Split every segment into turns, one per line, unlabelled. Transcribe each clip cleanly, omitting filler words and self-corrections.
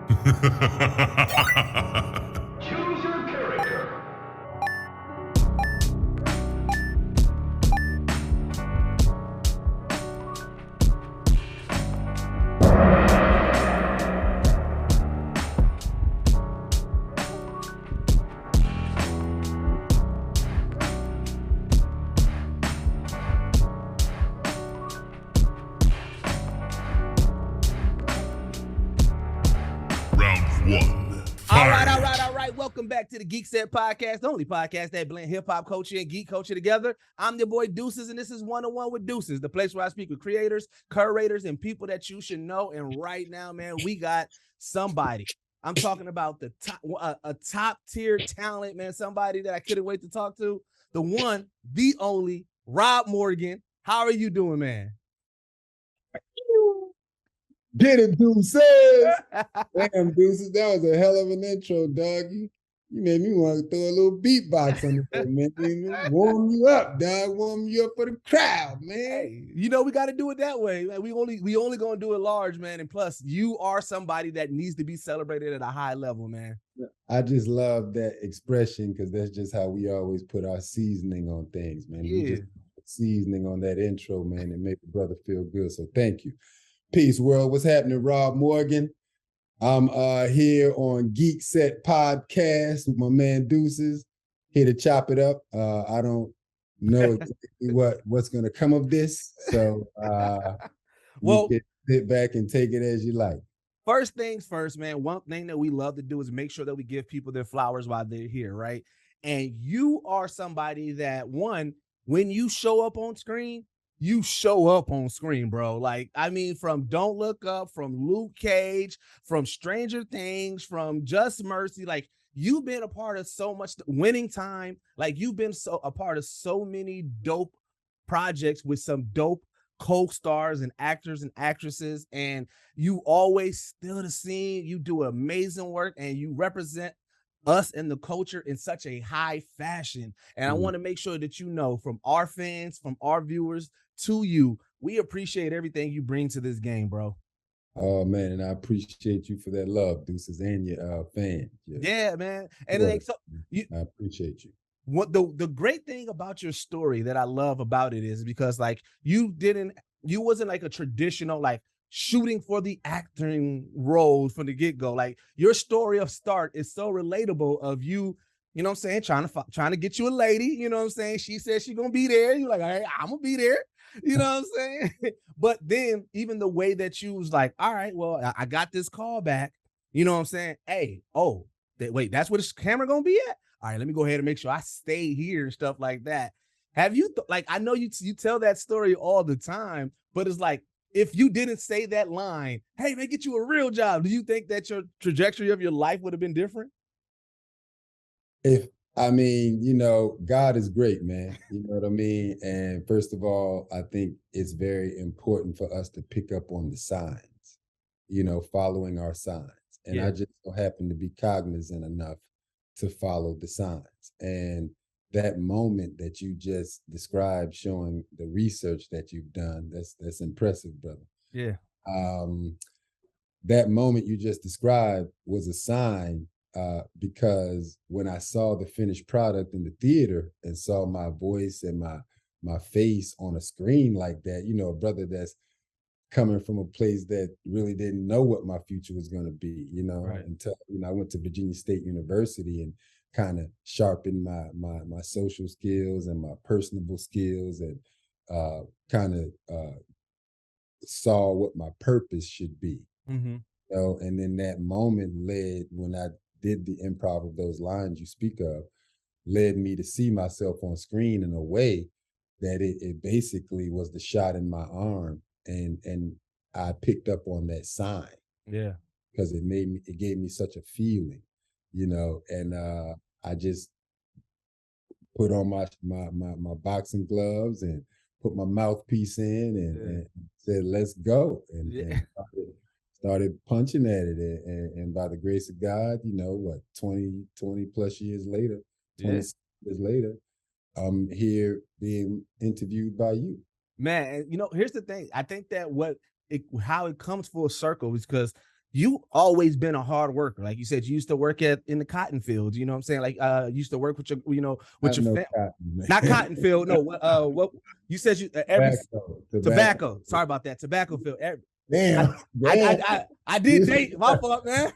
Choose your character.
All right. Welcome back to the Geekset podcast, the only podcast that blend hip-hop culture and geek culture together. I'm your boy Deuces, and this is 1-on-1 with Deuces, the place where I speak with creators, curators, and people that you should know. And right now, man, we got somebody. I'm talking about the top, a top-tier talent, man, somebody that I couldn't wait to talk to. The one, the only, Rob Morgan. How are you doing, man?
Get it, Deuces. Damn, Deuces, that was a hell of an intro, doggy. You made me want to throw a little beatbox on there, man. Warm you up, dog. Warm you up for the crowd, man.
Hey, you know, we got to do it that way. Man. We only going to do it large, man. And plus, you are somebody that needs to be celebrated at a high level, man.
I just love that expression because that's just how we always put our seasoning on things, man.
Yeah.
We just put seasoning on that intro, man, and make the brother feel good. So thank you. Peace, world. What's happening, Rob Morgan? I'm here on Geekset podcast with my man Deuces, here to chop it up. I don't know exactly what's going to come of this, so well, you can sit back and take it as you like.
First things first, man. One thing that we love to do is make sure that we give people their flowers while they're here, right? And you are somebody that, one, when you show up on screen, you show up on screen, bro. Like, I mean, from Don't Look Up, from Luke Cage, from Stranger Things, from Just Mercy, like you've been a part of so much Winning Time. Like you've been a part of so many dope projects with some dope co-stars and actors and actresses, and you always still the scene. You do amazing work and you represent us and the culture in such a high fashion. And I want to make sure that you know, from our fans, from our viewers to you, we appreciate everything you bring to this game, bro.
Oh man, and I appreciate you for that love, Deuces, and your fan.
Yeah, man. And like, so
I appreciate you.
What the great thing about your story that I love about it is because like you wasn't like a traditional like shooting for the acting role from the get-go. Like your story of start is so relatable of you know what I'm saying, trying to get you a lady, you know what I'm saying? She said she gonna be there. You're like, all right, I'm gonna be there. You know what I'm saying? But then even the way that you was like, all right, well, I got this call back. You know what I'm saying? Hey, wait, that's where this camera gonna be at? All right, let me go ahead and make sure I stay here and stuff like that. Have you like, I know you tell that story all the time, but it's like, if you didn't say that line, hey, man, get you a real job, do you think that your trajectory of your life would have been different?
I mean, you know, God is great, man. You know what I mean? And first of all, I think it's very important for us to pick up on the signs, you know, following our signs. And I just so happen to be cognizant enough to follow the signs. And that moment that you just described, showing the research that you've done, that's impressive, brother.
Yeah.
That moment you just described was a sign, because when I saw the finished product in the theater and saw my voice and my face on a screen like that, you know, a brother that's coming from a place that really didn't know what my future was going to be, you know, until, you know, I went to Virginia State University and kind of sharpened my social skills and my personable skills, and kind of saw what my purpose should be.
Mm-hmm.
You know, and then that moment led, when I did the improv of those lines you speak of, led me to see myself on screen in a way that it basically was the shot in my arm, and I picked up on that sign.
Yeah.
Because it gave me such a feeling, you know, and I just put on my boxing gloves and put my mouthpiece in and said, let's go. And started punching at it. And by the grace of God, you know, 20 plus years later, 26 years later, I'm here being interviewed by you.
Man, you know, here's the thing. I think that how it comes full circle is because you always been a hard worker. Like you said, you used to work in the cotton fields. You know what I'm saying? Like used to work with your, with
Not
your
no
family.
cotton,
Not
man.
cotton field. No, what you said you every
Tobacco.
tobacco. Sorry about that. Tobacco field. I,
Damn,
I,
damn.
I did date. My fault, man.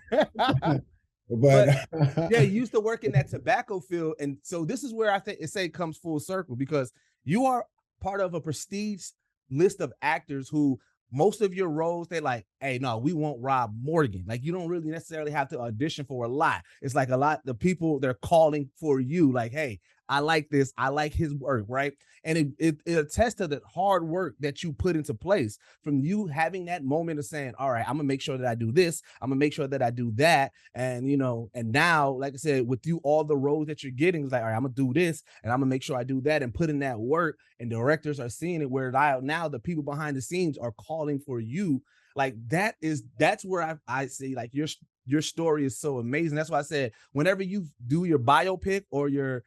But
But yeah, you used to work in that tobacco field, and so this is where I think it comes full circle because you are part of a prestige list of actors who most of your roles they like, hey, no, we want Rob Morgan. Like you don't really necessarily have to audition for a lot. It's like a lot the people they're calling for you, like, hey, I like this, I like his work, right? And it attests to the hard work that you put into place from you having that moment of saying, all right, I'm gonna make sure that I do this, I'm gonna make sure that I do that, and and now, like I said, with you, all the roles that you're getting is like, all right, I'm gonna do this and I'm gonna make sure I do that and put in that work. And directors are seeing it where now the people behind the scenes are calling for you. Like that's where I see like your story is so amazing. That's why I said whenever you do your biopic or your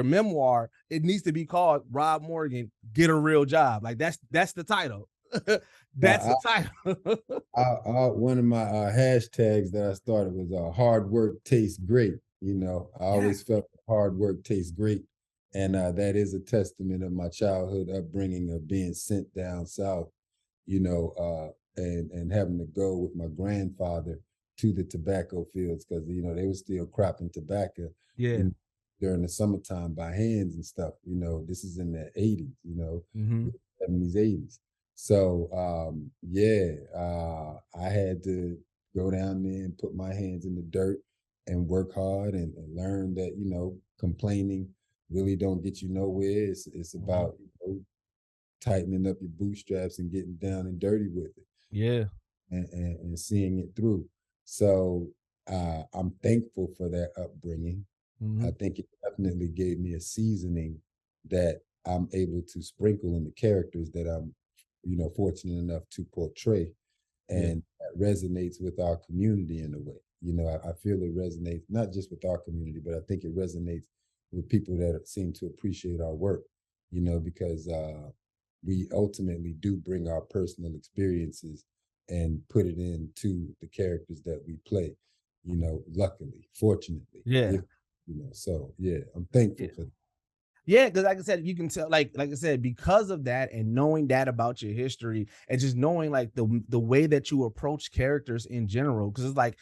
memoir, it needs to be called Rob Morgan, Get a Real Job. Like that's the title. That's
I,
the title.
one of my hashtags that I started was hard work tastes great. I
Yeah.
always felt hard work tastes great. And that is a testament of my childhood upbringing of being sent down south, and having to go with my grandfather to the tobacco fields because, they were still cropping tobacco
Yeah.
in, during the summertime by hands and stuff. This is in the 80s,
Mm-hmm.
70s, 80s. So yeah, I had to go down there and put my hands in the dirt and work hard and learn that complaining really don't get you nowhere. It's
Mm-hmm.
about tightening up your bootstraps and getting down and dirty with it
Yeah.
and seeing it through. So I'm thankful for that upbringing.
Mm-hmm.
I think it definitely gave me a seasoning that I'm able to sprinkle in the characters that I'm, fortunate enough to portray.
Yeah.
And that resonates with our community in a way. I feel it resonates not just with our community, but I think it resonates with people that seem to appreciate our work, because we ultimately do bring our personal experiences and put it into the characters that we play, luckily, fortunately.
Yeah.
If so yeah, I'm thankful
Yeah.
for that.
Yeah, because like I said, you can tell, like I said, because of that and knowing that about your history and just knowing like the way that you approach characters in general, because it's like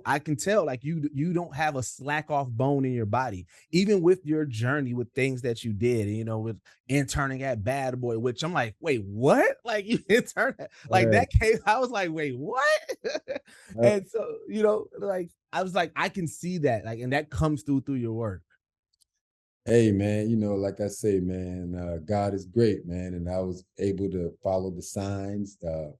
I can tell like you don't have a slack off bone in your body, even with your journey with things that you did, with interning at Bad Boy, which I'm like, wait, what? Like you interned like
Right.
that came, I was like, wait, what? And so, like I was like, I can see that, like, and that comes through your work.
Hey man, like I say, man, God is great, man, and I was able to follow the signs. The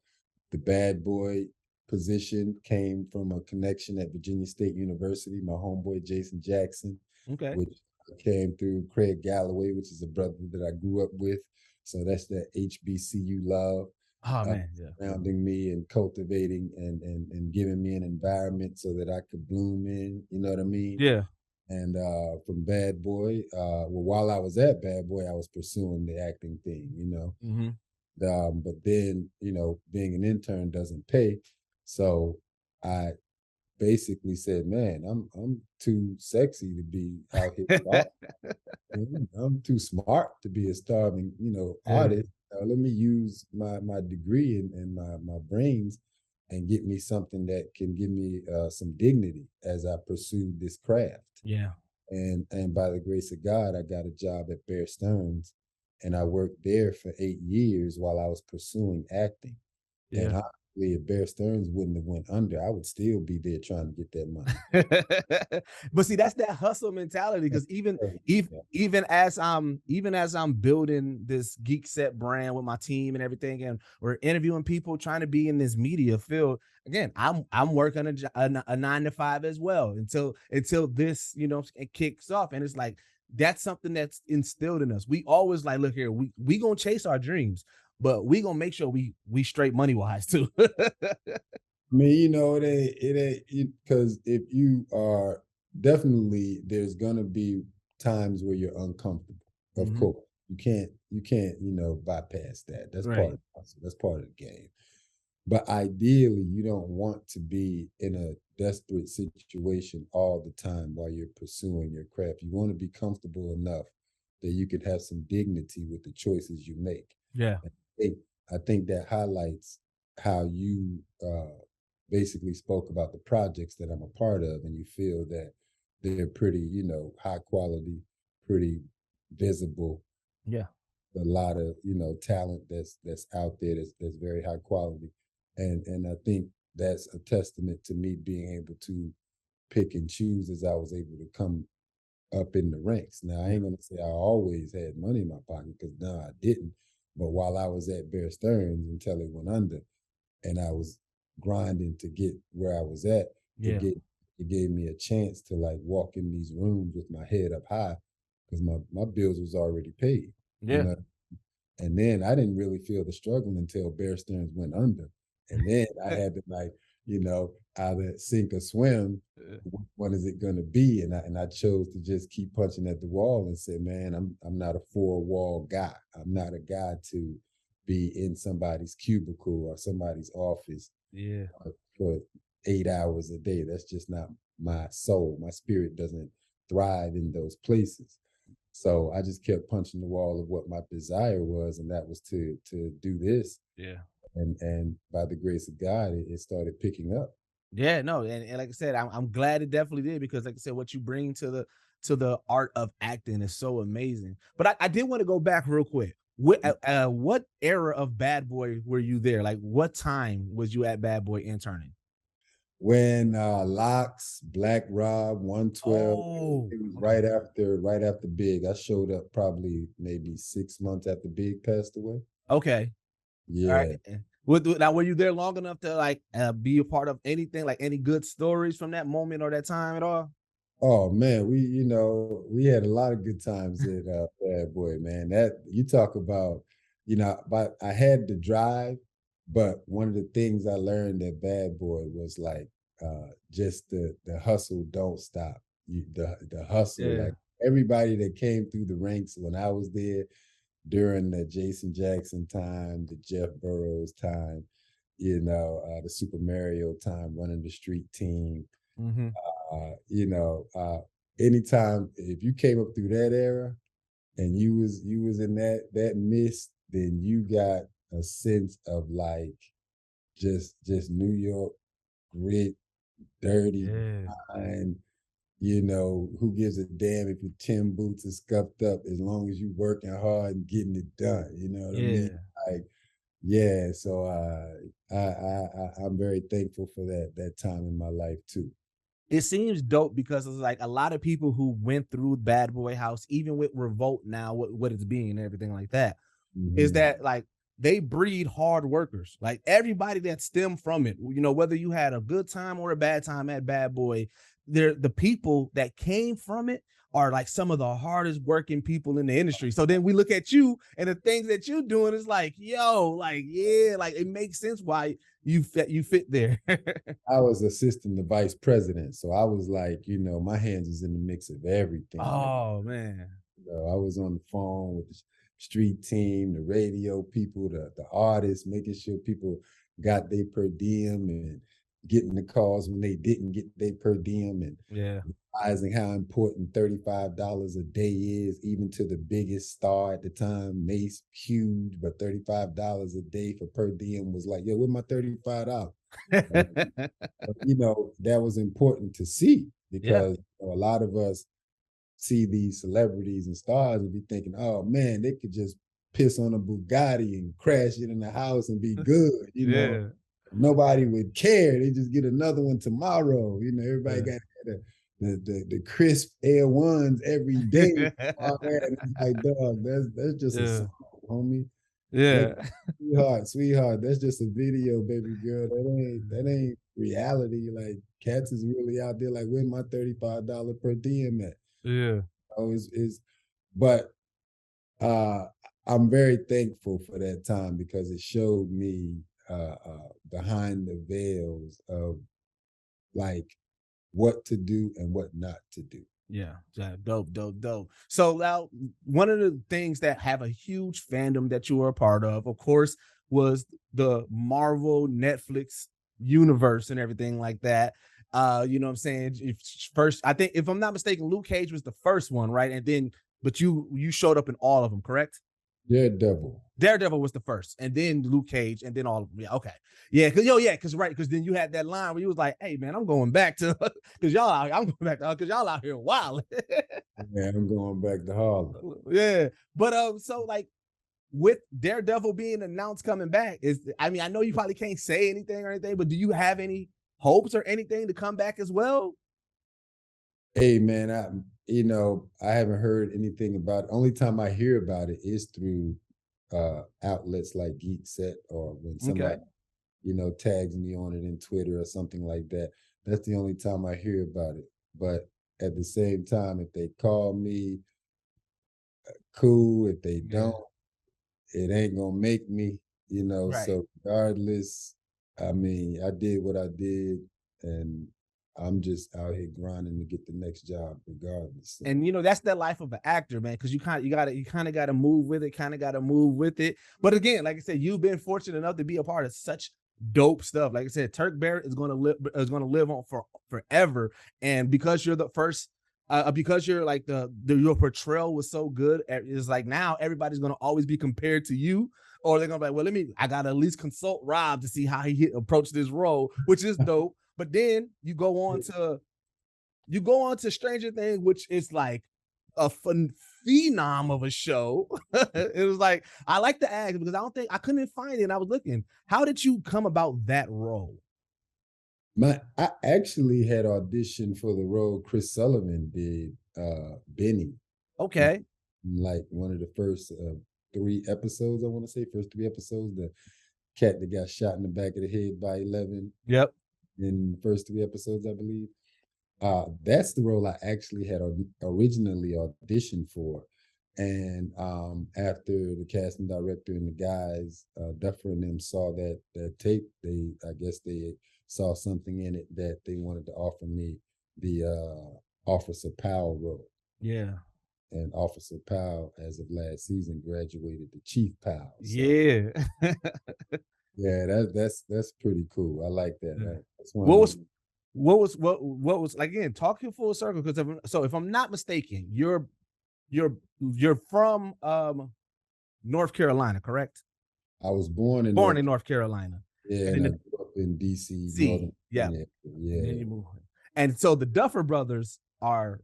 bad boy position came from a connection at Virginia State University. My homeboy Jason Jackson,
Okay.
which came through Craig Galloway, which is a brother that I grew up with. So that's that HBCU love
Oh
uh,
man, yeah.
surrounding me and cultivating and giving me an environment so that I could bloom in. You know what I mean?
Yeah.
And from Bad Boy, well, while I was at Bad Boy, I was pursuing the acting thing.
Mhm.
But then, being an intern doesn't pay, so I basically said, "Man, I'm too sexy to be out here starving. I'm too smart to be a starving,
Yeah.
artist. Let me use my degree and my brains." And get me something that can give me some dignity as I pursue this craft.
Yeah.
And by the grace of God, I got a job at Bear Stearns, and I worked there for 8 years while I was pursuing acting. And
Yeah.
honestly, if Bear Stearns wouldn't have went under, I would still be there trying to get that money.
But see, that's that hustle mentality. Because
Yeah.
even as I'm building this Geekset brand with my team and everything, and we're interviewing people trying to be in this media field. Again, I'm working a 9 to 5 as well until this it kicks off, and it's like that's something that's instilled in us. We always like, look here, we gonna chase our dreams, but we gonna make sure we straight money wise too.
I mean, it ain't because if you are definitely there's gonna be times where you're uncomfortable. Of
Mhm.
course, you can't bypass that. That's part
Right.
of that's part of the game. But ideally, you don't want to be in a desperate situation all the time while you're pursuing your craft. You want to be comfortable enough that you can have some dignity with the choices you make.
Yeah.
And I think that highlights how you basically spoke about the projects that I'm a part of, and you feel that they're pretty, high quality, pretty visible,
Yeah.
a lot of talent that's out there that's very high quality, and I think that's a testament to me being able to pick and choose as I was able to come up in the ranks. Now I
Yeah.
ain't gonna say I always had money in my pocket, because no, I didn't. But while I was at Bear Stearns until it went under, and I was grinding to get where I was at, it
Yeah.
gave it gave me a chance to like walk in these rooms with my head up high, because my bills was already paid. You
Yeah.
know, and then I didn't really feel the struggle until Bear Stearns went under. And then I had to like, either sink or swim. Which one is it gonna be? And I chose to just keep punching at the wall and say, man, I'm not a four-wall guy. I'm not a guy to be in somebody's cubicle or somebody's office
Yeah.
for 8 hours a day. That's just not my soul. My spirit doesn't thrive in those places. So I just kept punching the wall of what my desire was, and that was to do this.
Yeah.
And by the grace of God, it started picking up.
Yeah, no, and like I said, I'm glad it definitely did, because like I said, what you bring to the art of acting is so amazing. But I did want to go back real quick. What era of Bad Boy were you there? Like, what time was you at Bad Boy interning?
When Locks, Black Rob, 112,
Oh,
it was
okay.
right after Big. I showed up probably maybe 6 months after Big passed away.
Okay. All right.
Yeah.
Now, were you there long enough to like be a part of anything, like any good stories from that moment or that time at all?
Oh man, we had a lot of good times at Bad Boy, man. That you talk about, but I had to drive, but one of the things I learned at Bad Boy was like just the hustle don't stop. The hustle,
Yeah.
like everybody that came through the ranks when I was there during the Jason Jackson time, the Jeff Burrows time, the Super Mario time, running the street team,
Hmm.
uh, you know, uh, anytime if you came up through that era and you was in that mist, then you got a sense of like just New York grit, dirty
Yeah.
grind. Who gives a damn if your Tim boots are scuffed up as long as you working hard and getting it done. You know what I mean?
Yeah.
Like, yeah. So I'm very thankful for that time in my life too.
It seems dope because it's like a lot of people who went through Bad Boy House, even with Revolt now, what it's being and everything like that, is
Mhm.
that like they breed hard workers. Like everybody that stemmed from it, whether you had a good time or a bad time at Bad Boy, they're the people that came from it are like some of the hardest working people in the industry. So then we look at you and the things that you're doing is like, yo, like, yeah, like it makes sense why you fit there.
I was assistant to vice president, so I was like, my hands was in the mix of everything, man.
Oh man.
I was on the phone with the street team, the radio people, the artists, making sure people got their per diem and getting the calls when they didn't get their per diem, and
Yeah.
realizing how important $35 a day is, even to the biggest star at the time. Mace, huge, but $35 a day for per diem was like, yo, where my $35? That was important to see,
Yeah.
because a lot of us see these celebrities and stars and be thinking, oh man, they could just piss on a Bugatti and crash it in the house and be good.
Yeah.
Nobody would care. They just get another one tomorrow. Everybody
Yeah.
got the crisp Air Ones every day. All that. And it's like, dog, that's just a
Yeah.
song, homie. That's
Yeah.
sweetheart. That's just a video, baby girl. That ain't reality. Like cats is really out there. Like, where my $35 per diem at?
Yeah.
Is but uh I'm very thankful for that time, because it showed me behind the veils of like what to do and what not to do.
Yeah, yeah, dope, dope, dope. So now, one of the things that have a huge fandom that you are a part of course, was the Marvel Netflix universe and everything like that. You know what I'm saying? First, I think if I'm not mistaken, Luke Cage was the first one, right? And then, but you showed up in all of them, correct?
Daredevil.
Daredevil was the first, and then Luke Cage, and then all of them. Yeah, okay, yeah, because then you had that line where you was like, "Hey, man, I'm going back to because y'all out, I'm going back to because y'all out here wild."
Yeah, I'm going back to Harlem.
Yeah, but so like with Daredevil being announced coming back, I mean, I know you probably can't say anything or anything, but do you have any hopes or anything to come back as well?
Hey man, I haven't heard anything about it. Only time I hear about it is through outlets like Geekset, or when
Okay,
somebody, tags me on it in Twitter or something like that. That's the only time I hear about it. But at the same time, if they call me, cool. If they
yeah,
don't, it ain't gonna make me,
right.
so regardless, I mean, I did what I did, and I'm just out here grinding to get the next job regardless. So
And that's the life of an actor, man, because you kind of gotta move with it, kind of gotta move with it. But again, like I said, you've been fortunate enough to be a part of such dope stuff. Like I said, Turk Barrett is gonna live on for forever. And because you're the first, because you're like your portrayal was so good, it's like now everybody's gonna always be compared to you. Or they're gonna be like, well, I gotta at least consult Rob to see how he approached this role, which is dope. But then you go on to Stranger Things, which is like a phenom of a show. It was like I like to ask because I couldn't find it. And I was looking. How did you come about that role?
I actually had auditioned for the role Chris Sullivan did, Benny, in,
Okay.
like one of the first 3 episodes. I want to say first 3 episodes. The cat that got shot in the back of the head by 11
Yep.
in the first 3 episodes, I believe. That's the role I actually had originally auditioned for. And after the casting director and the guys, Duffer and them saw that tape, I guess they saw something in it that they wanted to offer me the Officer Powell role.
Yeah.
And Officer Powell, as of last season, graduated to Chief Powell. So
Yeah.
yeah, that's pretty cool. I like that.
Yeah.
That's one of
What was
them.
what was like again talking full circle because if I'm not mistaken, you're from North Carolina, correct?
I was born in
Born
North.
in North Carolina,
Yeah,
and
and
then
I
the
grew up in DC,
C,
Northern
yeah,
Virginia.
and then
Yeah.
you move. And so the Duffer brothers are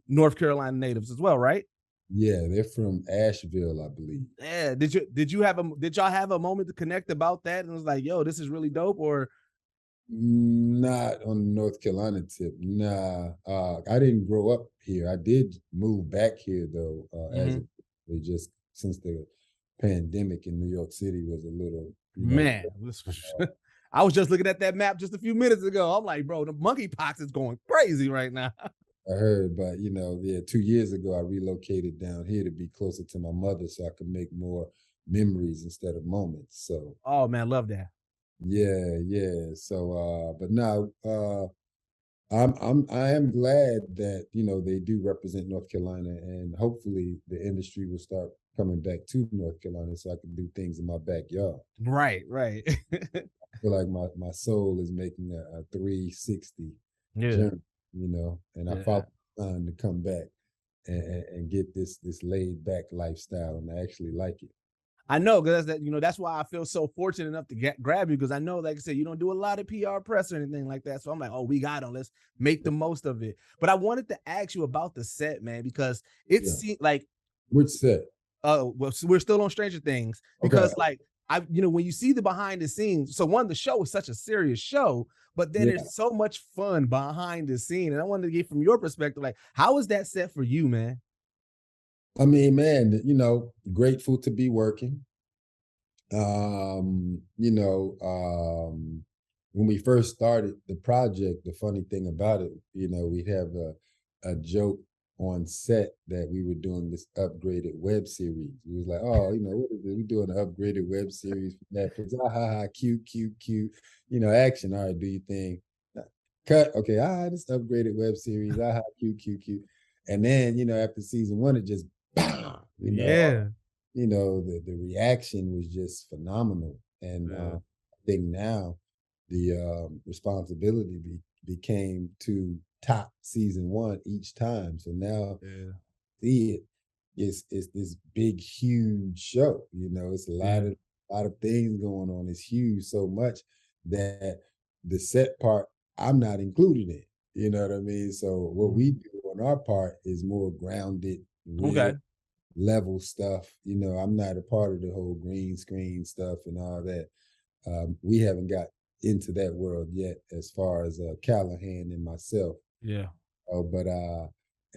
North Carolina natives as well, right?
Yeah, they're from Asheville, I believe.
Yeah. Did y'all have a moment to connect about that? And it was like, yo, this is really dope. Or
Not on the North Carolina tip. Nah, I didn't grow up here. I did move back here though, as
Mhm.
they just since the pandemic in New York City was a little,
Man, I was just looking at that map just a few minutes ago. I'm like, bro, the monkeypox is going crazy right now.
I heard, but yeah, 2 years ago I relocated down here to be closer to my mother so I could make more memories instead of moments. So
Oh man, love that.
yeah, yeah. So but now I am glad that they do represent North Carolina, and hopefully the industry will start coming back to North Carolina so I can do things in my backyard.
Right, right.
I feel like my soul is making a 360
Yeah,
journey, and I
yeah.
follow the sun to come back and get this laid back lifestyle, and I actually like it.
I know because that's why I feel so fortunate enough to grab you because I know, like I said, you don't do a lot of PR press or anything like that. So I'm like, oh, we got him. Let's make the most of it. But I wanted to ask you about the set, man, because it
Yeah.
seemed like
Which set?
well, so we're still on Stranger Things
Okay.
because like when you see the behind the scenes, so one, the show is such a serious show, but then
Yeah.
there's so much fun behind the scene. And I wanted to get from your perspective, like, how is that set for you, man?
I mean, man, grateful to be working. When we first started the project, the funny thing about it, we'd have a joke on set that we were doing this upgraded web series. We was like, oh, what is it? We're doing an upgraded web series for Netflix. Ah, ha, ha, cute, cute, cute. Action. All right, do your thing. Cut. Okay, this upgraded web series. Ah, ha, cute, cute, cute. And then, after season one, it just, bam,
Yeah.
the reaction was just phenomenal. And
Yeah.
I think now the responsibility became to top season one each time. So now
Yeah.
see it, it's this big, huge show. You know, it's a
Yeah.
lot of things going on. It's huge, so much that the set part I'm not included in. You know what I mean? So what we
Mhm.
do on our part is more grounded, real
Okay.
level stuff. You know, I'm not a part of the whole green screen stuff and all that. We haven't got into that world yet, as far as Callahan and myself.
Yeah.
But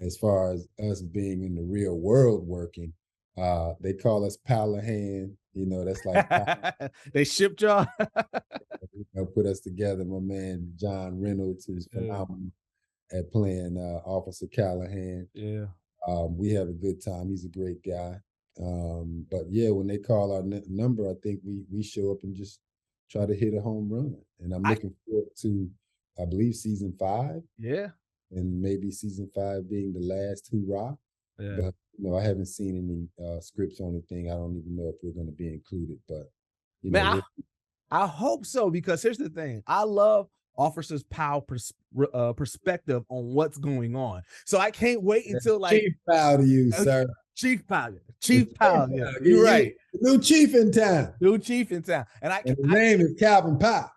as far as us being in the real world working, they call us Pallahan. You know, that's like
They shipped y'all.
you know, put us together. My man John Reynolds, who's
Yeah.
phenomenal at playing Officer Callahan.
Yeah.
We have a good time. He's a great guy. But yeah, when they call our number, I think we show up and just try to hit a home run. And I'm
I
looking forward to, I believe, season 5,
yeah.
and maybe season 5 being the last hurrah.
Yeah.
But you know, I haven't seen any scripts on anything. I don't even know if we're going to be included. But you know,
Man,
we'll
I hope so, because here's the thing. I love Officers Powell perspective on what's going on. So I can't wait until like
chief proud of you,
uh,
sir.
Chief Powell.
The
Chief
chief
Powell. Yeah,
proud.
you're right.
New chief in town,
New chief in town. And
and his name is Calvin Powell.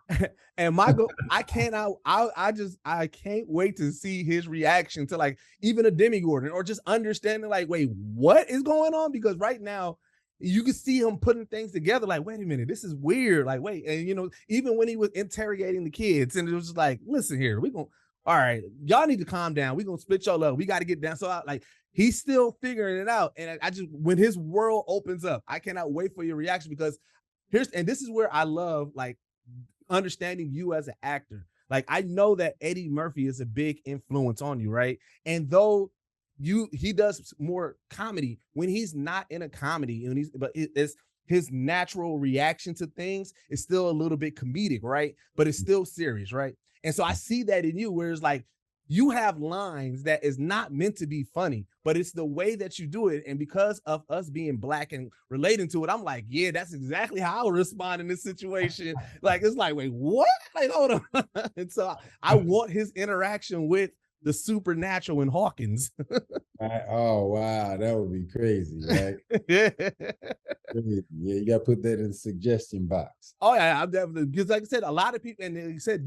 and my go I cannot I can't wait to see his reaction to like even a Demigorgon, or just understanding like, wait, what is going on? Because right now you can see him putting things together like, wait a minute, this is weird. Like, wait, and you know, even when he was interrogating the kids, and it was just like, listen here, we gonna all right, y'all need to calm down. We're gonna split y'all up. We got to get down. So like he's still figuring it out. And I just, when his world opens up, I cannot wait for your reaction, because this is where I love like understanding you as an actor. Like I know that Eddie Murphy is a big influence on you, right? And though he does more comedy, when he's not in a comedy, and it's his natural reaction to things is still a little bit comedic, right? But it's still serious, right? And so I see that in you, where it's like you have lines that is not meant to be funny, but it's the way that you do it. And because of us being Black and relating to it, I'm like, yeah, that's exactly how I would respond in this situation. Like, it's like, wait, what? Like, hold on. And so I want his interaction with the supernatural in Hawkins.
Oh wow, that would be crazy, right?
Yeah.
Crazy. Yeah, you got to put that in the suggestion box.
Oh yeah, I'm definitely, because like I said, a lot of people, and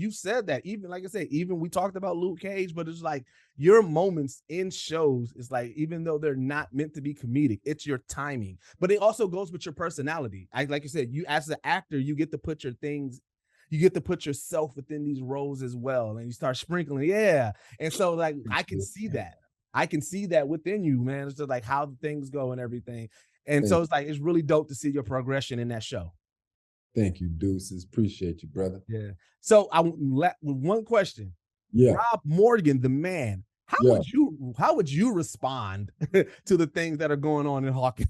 you said that, even like I said, even we talked about Luke Cage, but it's like your moments in shows is like, even though they're not meant to be comedic, it's your timing. But it also goes with your personality. Like you said, you as an actor, you get to put your things, you get to put yourself within these roles as well, and you start sprinkling, yeah. And so like I can see that. I can see that within you, man. It's just like how things go and everything. And so
Thank,
it's like it's really dope to see your progression in that show.
thank you, Deuces. Appreciate you, brother.
Yeah. So one question.
Yeah,
Rob Morgan, the man,
yeah.
how would you respond to the things that are going on in Hawkins?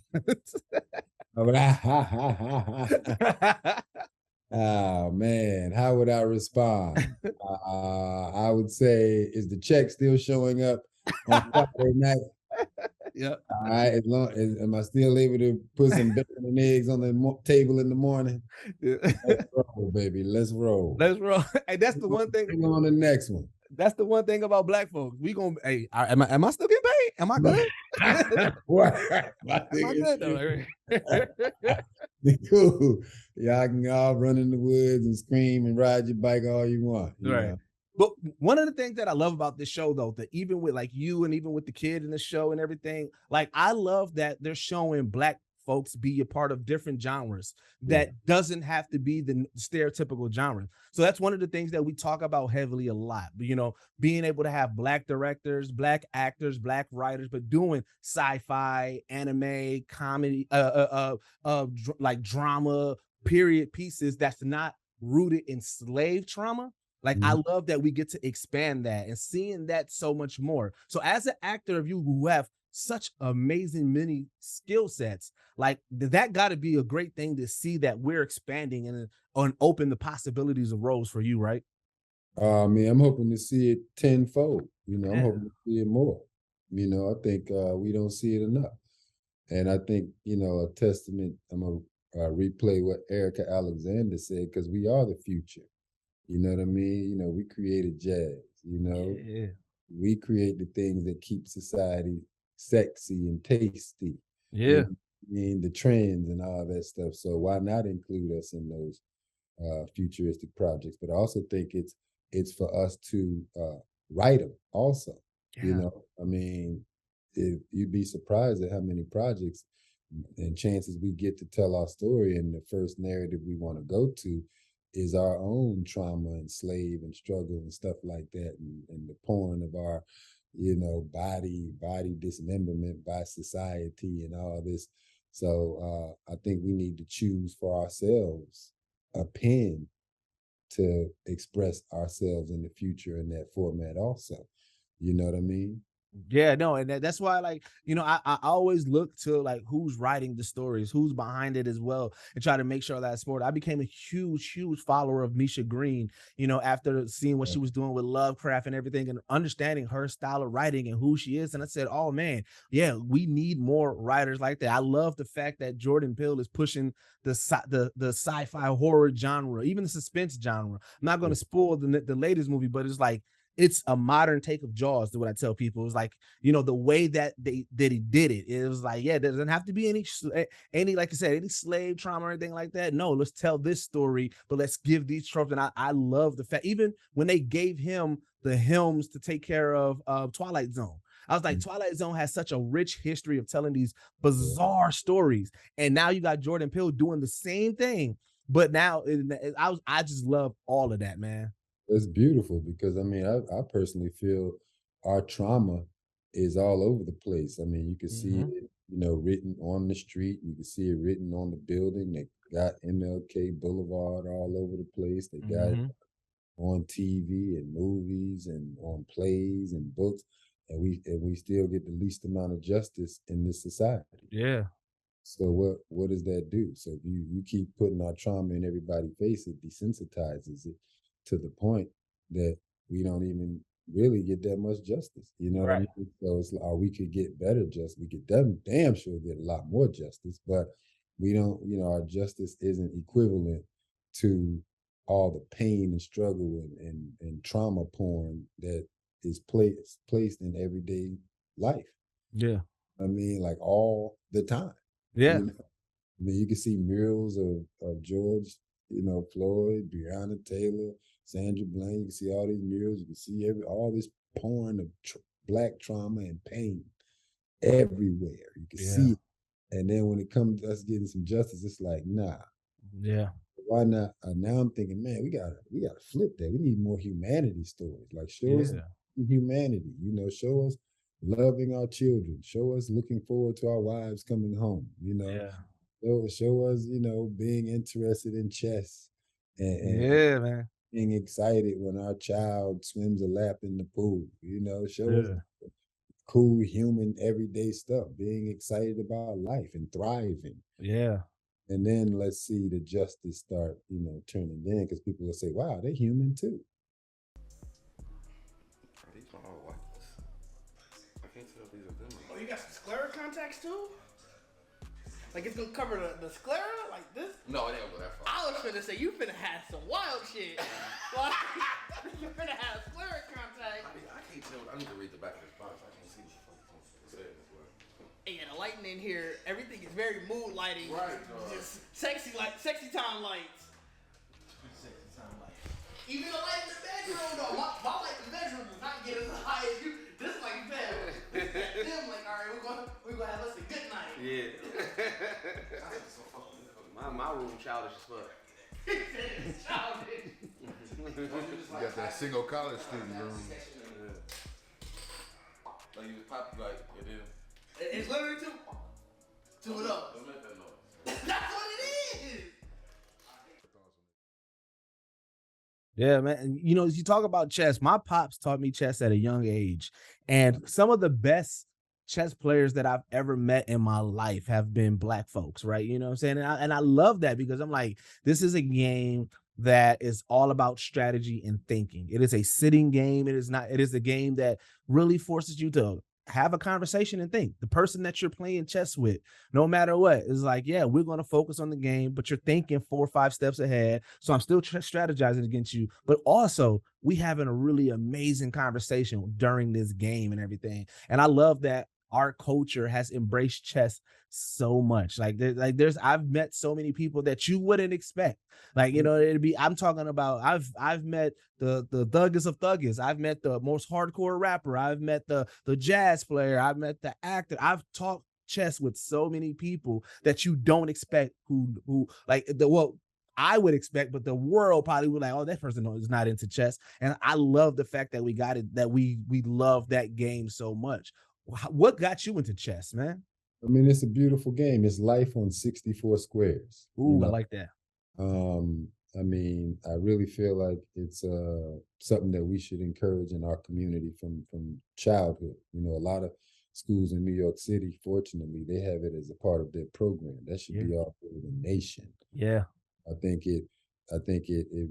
Oh man, how would I respond? I would say, is the check still showing up on Friday night?
Yeah.
All right, as long as am I still able to put some bacon and eggs on the table in the morning? Let's roll, baby. Let's roll.
Let's roll. Hey, that's the one thing.
Bring on the next one.
That's the one thing about Black folks. We gonna, hey, am I still getting paid? Am I good? Am I good though?
Cool. Y'all can all run in the woods and scream and ride your bike all you want. You
Right.
know.
But one of the things that I love about this show, though, that even with like you and even with the kid in the show and everything, like I love that they're showing Black folks be a part of different genres that doesn't have to be the stereotypical genre. So that's one of the things that we talk about heavily a lot. But, you know, being able to have Black directors, Black actors, Black writers, but doing sci-fi, anime, comedy, like drama, period pieces that's not rooted in slave trauma. Like, I love that we get to expand that and seeing that so much more. So as an actor of you who have such amazing many skill sets, like that got to be a great thing to see that we're expanding and open the possibilities of roles for you, right?
I mean, I'm hoping to see it tenfold. You know, I'm
Yeah.
hoping to see it more. You know, I think we don't see it enough. And I think, you know, a testament, I'm replay what Erica Alexander said, because we are the future. You know what I mean? You know, we created jazz. You know,
Yeah.
we create the things that keep society sexy and tasty. You
Yeah.
know, I mean the trends and all that stuff. So why not include us in those futuristic projects? But I also think it's for us to write them also. You
Yeah.
know, I mean, if you'd be surprised at how many projects and chances we get to tell our story, and the first narrative we want to go to is our own trauma and slave and struggle and stuff like that, and the pouring of our, body dismemberment by society and all this. So I think we need to choose for ourselves a pen to express ourselves in the future in that format also. You know what I mean?
Yeah, no, and that's why, like, I always look to like who's writing the stories, who's behind it as well, and try to make sure that sport. I became a huge follower of Misha Green, after seeing what
Yeah.
she was doing with Lovecraft and everything, and understanding her style of writing and who she is. And I said, oh man, yeah, we need more writers like that. I love the fact that Jordan Peele is pushing the sci-fi horror genre, even the suspense genre. I'm not going to spoil the latest movie, but it's like it's a modern take of Jaws. To what I tell people, it was like, the way that he did it. It was like, yeah, there doesn't have to be any, like I said, any slave trauma or anything like that. No, let's tell this story, but let's give these tropes. And I love the fact, even when they gave him the helms to take care of Twilight Zone. I was like,
Mm,
Twilight Zone has such a rich history of telling these
yeah.
bizarre stories, and now you got Jordan Peele doing the same thing. But now I just love all of that, man.
It's beautiful because I mean, I personally feel our trauma is all over the place. I mean, you can see
Mm-hmm.
it, written on the street. You can see it written on the building. They got MLK Boulevard all over the place. They got it
Mm-hmm.
on TV and movies and on plays and books, and we still get the least amount of justice in this society.
Yeah.
So what does that do? So if you keep putting our trauma in everybody's face, it desensitizes it to the point that we don't even really get that much justice. You know what I
Right.
mean? So it's like, or we could get better justice. We could damn sure get a lot more justice, but we don't. Our justice isn't equivalent to all the pain and struggle and trauma porn that is placed in everyday life.
Yeah.
I mean, like all the time.
Yeah.
You know, I mean, you can see murals of George, Floyd, Breonna Taylor, Sandra Bland. You can see all these murals. You can see all this porn of black trauma and pain everywhere. You can see
Yeah.
it. And then when it comes to us getting some justice, it's like, nah,
Yeah.
why not? Now I'm thinking, man, we gotta flip that. We need more humanity stories. Like show us
Yeah.
humanity. Show us loving our children. Show us looking forward to our wives coming home.
Yeah.
Show us, being interested in chess and
Yeah, man.
being excited when our child swims a lap in the pool. Show us
Yeah.
cool human everyday stuff, being excited about life and thriving.
Yeah.
And then let's see the justice start, turning in because people will say, wow, they're human too.
These are all whites. I can't tell if these are them.
Oh, you got some sclera contacts too? Like it's gonna cover the sclera like this?
No, it ain't gonna go that far.
I was finna say you finna have some wild shit. Like you finna have sclera contacts.
I can't tell. I need to read the back of this box. I can't see what the fuck it says as well.
And yeah, the lighting in here, everything is very mood lighting.
Right,
Just sexy time lights. Sexy time lights. Even the light in the bedroom though. My light in the bedroom does not get as high as you. This like bad. Them like, all right, we're gonna have us a good night.
Yeah. my room childish as fuck.
Childish.
You got that single college student room.
Yeah. Like you just pop like it is.
It's literally two it up.
Don't make that noise.
That's what it is.
Yeah, man. And, as you talk about chess, my pops taught me chess at a young age. And some of the best chess players that I've ever met in my life have been black folks, right? You know what I'm saying? And I love that because I'm like, this is a game that is all about strategy and thinking. It is a sitting game. It is not, it is a game that really forces you to have a conversation and think. The person that you're playing chess with, no matter what, is like, yeah, we're going to focus on the game, but you're thinking 4 or 5 steps ahead. So I'm still strategizing against you, but also we having a really amazing conversation during this game and everything. And I love that our culture has embraced chess so much. I've met so many people that you wouldn't expect. Like, you know, I'm talking about, I've met the thuggest of thuggists. I've met the most hardcore rapper. I've met the jazz player. I've met the actor. I've talked chess with so many people that you don't expect who like I would expect, but the world probably would like, oh, that person is not into chess. And I love the fact that we got it, that we love that game so much. What got you into chess, man?
I mean, it's a beautiful game. It's life on 64 squares.
Ooh, I like that.
I mean, I really feel like it's something that we should encourage in our community from childhood. You know, a lot of schools in New York City, fortunately, they have it as a part of their program. That should be all over the nation.
Yeah.
I think it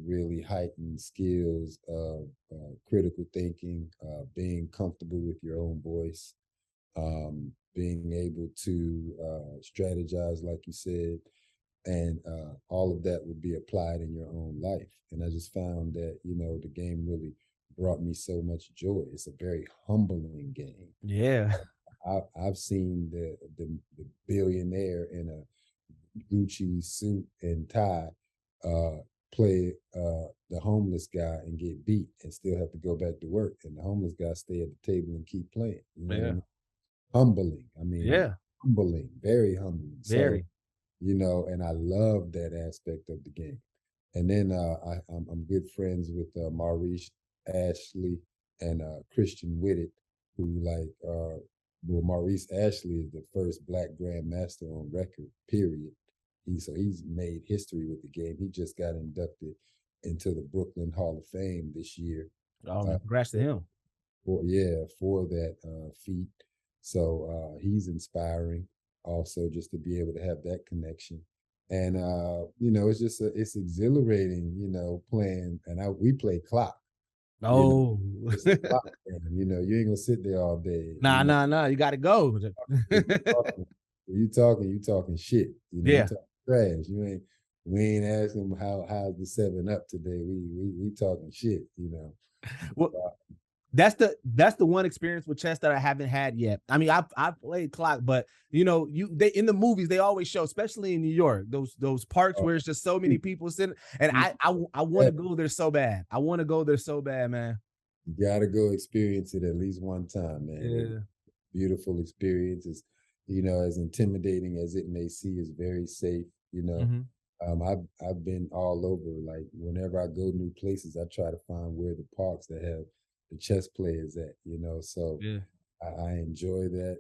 really heightens skills of critical thinking, being comfortable with your own voice, being able to strategize, like you said, and all of that would be applied in your own life. And I just found that, you know, the game really brought me so much joy. It's a very humbling game.
Yeah.
I've seen the billionaire in a Gucci suit and tie play the homeless guy and get beat and still have to go back to work, and the homeless guy stay at the table and keep playing. You know what I mean? Humbling. I mean, humbling, very humbling.
Very.
So, you know, and I love that aspect of the game. And then I'm good friends with Maurice Ashley and Christian Whitted, who Maurice Ashley is the first Black grandmaster on record, period. He's made history with the game. He just got inducted into the Brooklyn Hall of Fame this year.
Oh, congrats to him.
For that feat. So he's inspiring also, just to be able to have that connection. And you know, it's exhilarating, you know, playing, and we play clock.
Oh,
you know, it's a clock game. You know, you ain't gonna sit there all day.
Nah, you gotta go.
You talking shit. You know, you talking trash. We ain't asking them how's the 7 Up today. We talking shit, you know.
Well, that's the one experience with chess that I haven't had yet. I mean, I've played clock, but you know, they in the movies they always show, especially in New York, those parks where it's just so many people sitting, and I want to go there so bad. I want to go there so bad, man.
You gotta go experience it at least one time, man.
Yeah.
Beautiful experience. Is, you know, as intimidating as it may seem, is very safe. You know, I've been all over. Like whenever I go new places, I try to find where the parks that have the chess players at. You know, so I enjoy that.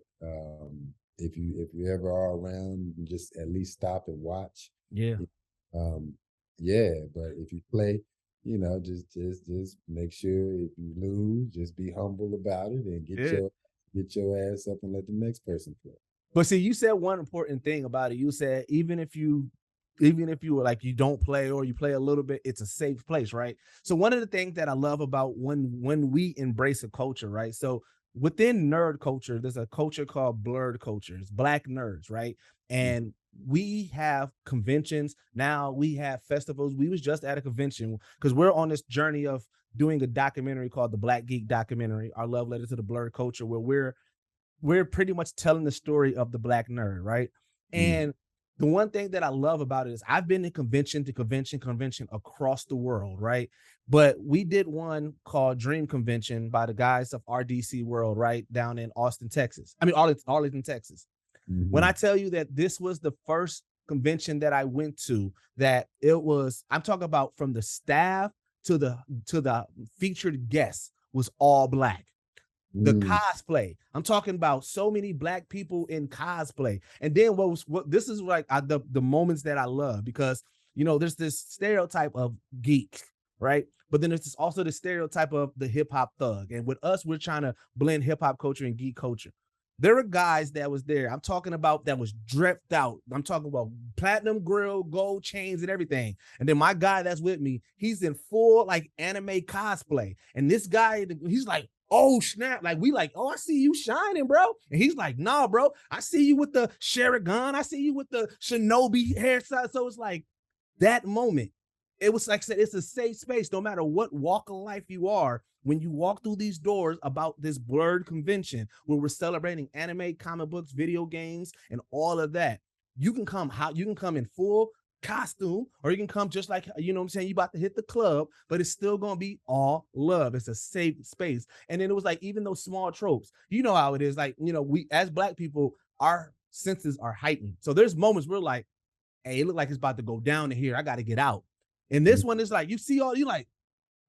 If you ever are around, you can just at least stop and watch.
Yeah.
But if you play, you know, just make sure if you lose, just be humble about it and get your ass up and let the next person play.
But see, you said one important thing about it. You said even if you were like you don't play or you play a little bit, it's a safe place, right? So one of the things that I love about when we embrace a culture, right? So within nerd culture, there's a culture called blurred cultures, Black nerds, right? And we have conventions now, we have festivals. We was just at a convention because we're on this journey of doing a documentary called the Black Geek Documentary, our love letter to the blurred culture, where we're pretty much telling the story of the Black nerd, right? And the one thing that I love about it is I've been to convention across the world, right? But we did one called Dream Convention by the guys of RDC World, right? Down in Arlington, Texas. When I tell you that this was the first convention that I went to, that I'm talking about from the staff to the featured guests was all Black. The cosplay, I'm talking about so many Black people in cosplay. And then this is like the moments that I love, because, you know, there's this stereotype of geek, right? But then there's also the stereotype of the hip hop thug. And with us, we're trying to blend hip hop culture and geek culture. There were guys that was there. I'm talking about that was dripped out. I'm talking about platinum grill, gold chains and everything. And then my guy that's with me, he's in full like anime cosplay. And this guy, he's like, oh snap, like we like, oh, I see you shining, bro. And he's like, nah, bro, I see you with the Sharagon, I see you with the Shinobi hairstyle. So it's like that moment, it was like I said, it's a safe space, no matter what walk of life you are. When you walk through these doors about this blurred convention where we're celebrating anime, comic books, video games, and all of that, you can come in full costume, or you can come just like, you know what I'm saying, you about to hit the club, but it's still gonna be all love. It's a safe space. And then it was like, even those small tropes, you know how it is, like, you know, we as Black people, our senses are heightened. So there's moments we're like, hey, it look like it's about to go down to here, I got to get out. And this one is like, you see all, you like,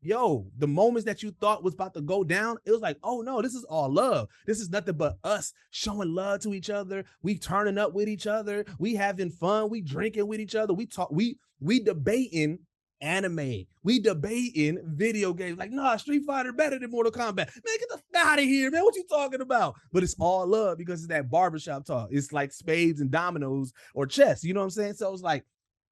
yo, the moments that you thought was about to go down, it was like, oh no, this is all love. This is nothing but us showing love to each other. We turning up with each other. We having fun. We drinking with each other. We talk. We debating anime. We debating video games. Like, nah, Street Fighter better than Mortal Kombat. Man, get the fuck out of here, man. What you talking about? But it's all love because it's that barbershop talk. It's like spades and dominoes or chess. You know what I'm saying? So it's like,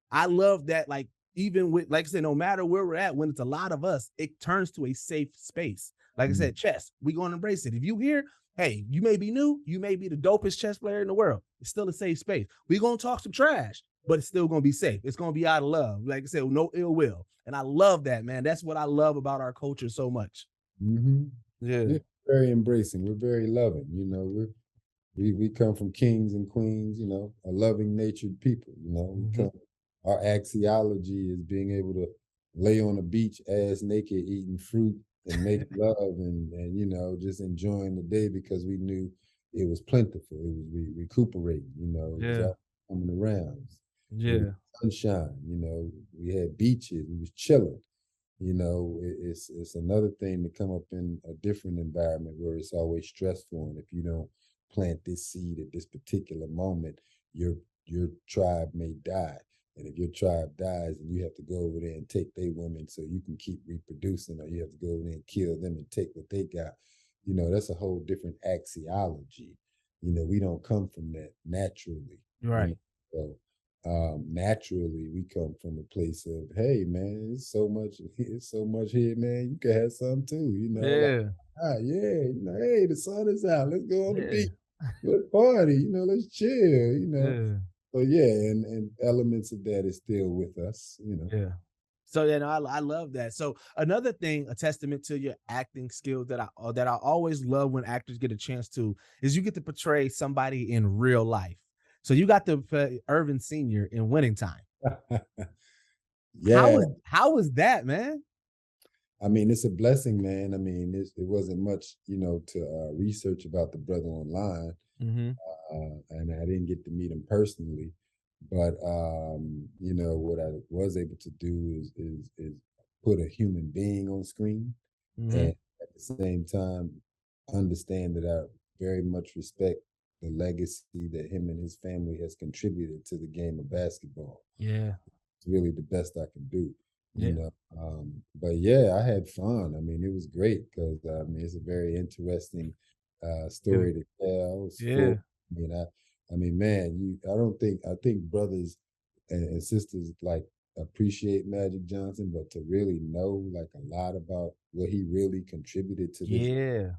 I love that. Like, even with, like I said, no matter where we're at, when it's a lot of us, it turns to a safe space. Like I said, chess, we going to embrace it. If you here, hey, you may be new, you may be the dopest chess player in the world. It's still a safe space. We're going to talk some trash, but it's still going to be safe. It's going to be out of love. Like I said, no ill will. And I love that, man. That's what I love about our culture so much. Yeah.
We're very embracing. We're very loving. You know, we come from kings and queens, you know, a loving natured people, you know. We come, our axiology is being able to lay on the beach ass naked, eating fruit and make love and, you know, just enjoying the day because we knew it was plentiful. It was recuperating, you know, it was all coming around.
Yeah.
Sunshine, you know, we had beaches, we was chilling. You know, it's another thing to come up in a different environment where it's always stressful. And if you don't plant this seed at this particular moment, your tribe may die. And if your tribe dies, and you have to go over there and take their women so you can keep reproducing, or you have to go over there and kill them and take what they got, you know, that's a whole different axiology. You know, we don't come from that naturally.
Right.
You know? So naturally, we come from a place of, hey, man, it's so much here, man. You can have some too, you know. Like, you know, hey, the sun is out. Let's go on the beach. Let's party, you know, let's chill, you know. So and elements of that is still with us, you know.
Yeah. So then I love that. So another thing, a testament to your acting skills that I always love when actors get a chance to, is you get to portray somebody in real life. So you got to play Irvin Sr. in Winning Time. How was that, man?
I mean, it's a blessing, man. I mean, it wasn't much, you know, to research about the brother online. And I didn't get to meet him personally, but you know, what I was able to do is put a human being on screen, and at the same time understand that I very much respect the legacy that him and his family has contributed to the game of basketball.
Yeah,
it's really the best I can do. You know, but yeah, I had fun. I mean, it was great because I mean, it's a very interesting story to tell. I mean, man, I think brothers and sisters like appreciate Magic Johnson, but to really know like a lot about what he really contributed to this